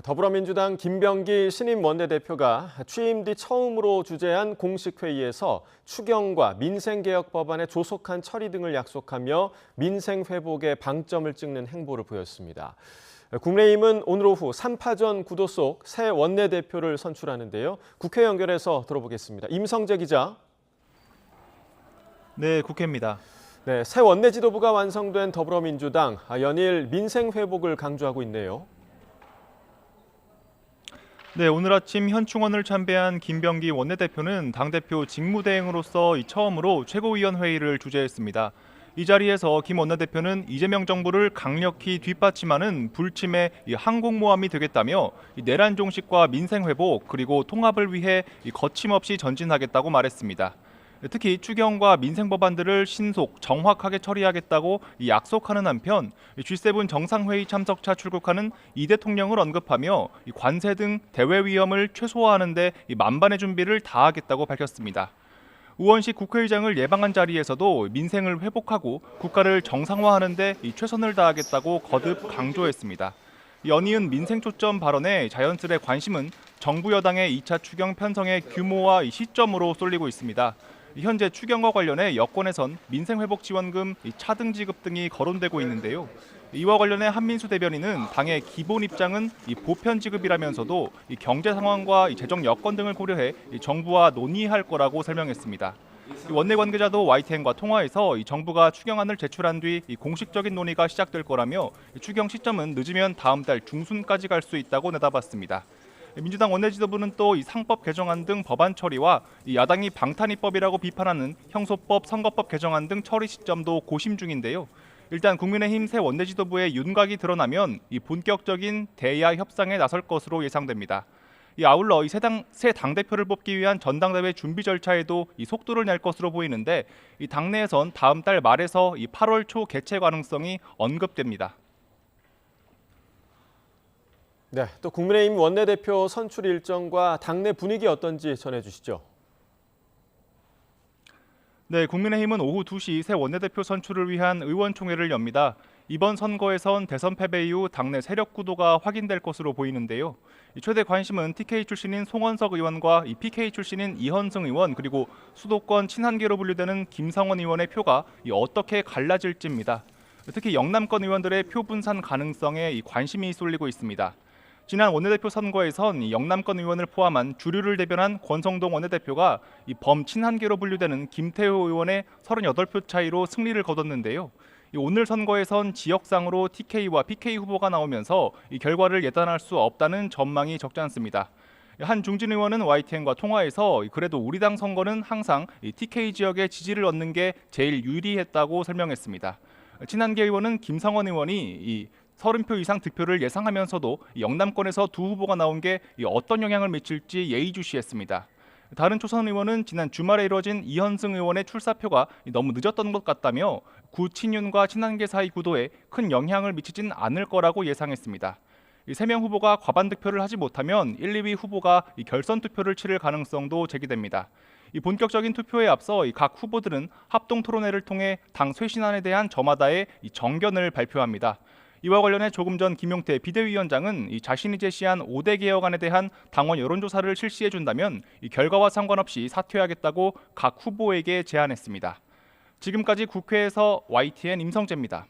더불어민주당 김병기 신임 원내대표가 취임 뒤 처음으로 주재한 공식 회의에서 추경과 민생개혁 법안의 조속한 처리 등을 약속하며 민생 회복에 방점을 찍는 행보를 보였습니다. 국민의힘은 오늘 오후 3파전 구도 속 새 원내대표를 선출하는데요. 국회 연결해서 들어보겠습니다. 임성재 기자. 네, 국회입니다. 네, 새 원내 지도부가 완성된 더불어민주당 연일 민생 회복을 강조하고 있네요. 네, 오늘 아침 현충원을 참배한 김병기 원내대표는 당대표 직무대행으로서 처음으로 최고위원회의를 주재했습니다. 이 자리에서 김 원내대표는 이재명 정부를 강력히 뒷받침하는 불침의 항공모함이 되겠다며 내란 종식과 민생 회복 그리고 통합을 위해 거침없이 전진하겠다고 말했습니다. 특히 추경과 민생 법안들을 신속, 정확하게 처리하겠다고 약속하는 한편 G7 정상회의 참석차 출국하는 이 대통령을 언급하며 관세 등 대외 위험을 최소화하는 데 만반의 준비를 다하겠다고 밝혔습니다. 우원식 국회의장을 예방한 자리에서도 민생을 회복하고 국가를 정상화하는 데 최선을 다하겠다고 거듭 강조했습니다. 연이은 민생 초점 발언에 자연스레 관심은 정부 여당의 2차 추경 편성의 규모와 시점으로 쏠리고 있습니다. 현재 추경과 관련해 여권에선 민생회복지원금, 차등 지급 등이 거론되고 있는데요. 이와 관련해 한민수 대변인은 당의 기본 입장은 보편 지급이라면서도 경제 상황과 재정 여건 등을 고려해 정부와 논의할 거라고 설명했습니다. 원내 관계자도 YTN과 통화에서 정부가 추경안을 제출한 뒤 공식적인 논의가 시작될 거라며 추경 시점은 늦으면 다음 달 중순까지 갈 수 있다고 내다봤습니다. 민주당 원내지도부는 또 상법 개정안 등 법안 처리와 야당이 방탄입법이라고 비판하는 형소법, 선거법 개정안 등 처리 시점도 고심 중인데요. 일단 국민의힘 새 원내지도부의 윤곽이 드러나면 본격적인 대야 협상에 나설 것으로 예상됩니다. 아울러 새 당대표를 뽑기 위한 전당대회 준비 절차에도 속도를 낼 것으로 보이는데 당내에선 다음 달 말에서 8월 초 개최 가능성이 언급됩니다. 네, 또 국민의힘 원내대표 선출 일정과 당내 분위기 어떤지 전해주시죠. 네, 국민의힘은 오후 2시 새 원내대표 선출을 위한 의원총회를 엽니다. 이번 선거에선 대선 패배 이후 당내 세력 구도가 확인될 것으로 보이는데요. 최대 관심은 TK 출신인 송원석 의원과 PK 출신인 이현승 의원 그리고 수도권 친한계로 분류되는 김상원 의원의 표가 어떻게 갈라질지입니다. 특히 영남권 의원들의 표 분산 가능성에 관심이 쏠리고 있습니다. 지난 원내대표 선거에선 영남권 의원을 포함한 주류를 대변한 권성동 원내대표가 범친한계로 분류되는 김태호 의원의 38표 차이로 승리를 거뒀는데요. 오늘 선거에선 지역상으로 TK와 PK 후보가 나오면서 이 결과를 예단할 수 없다는 전망이 적지 않습니다. 한 중진 의원은 YTN과 통화에서 그래도 우리 당 선거는 항상 TK 지역의 지지를 얻는 게 제일 유리했다고 설명했습니다. 친한계 의원은 김상원 의원이 30표 이상 득표를 예상하면서도 영남권에서 두 후보가 나온 게 어떤 영향을 미칠지 예의주시했습니다. 다른 초선 의원은 지난 주말에 이뤄진 이현승 의원의 출사표가 너무 늦었던 것 같다며 구친윤과 친한계 사이 구도에 큰 영향을 미치진 않을 거라고 예상했습니다. 3명 후보가 과반 득표를 하지 못하면 1, 2위 후보가 결선 투표를 치를 가능성도 제기됩니다. 본격적인 투표에 앞서 각 후보들은 합동 토론회를 통해 당 쇄신안에 대한 저마다의 정견을 발표합니다. 이와 관련해 조금 전 김용태 비대위원장은 자신이 제시한 5대 개혁안에 대한 당원 여론조사를 실시해 준다면 결과와 상관없이 사퇴하겠다고 각 후보에게 제안했습니다. 지금까지 국회에서 YTN 임성재입니다.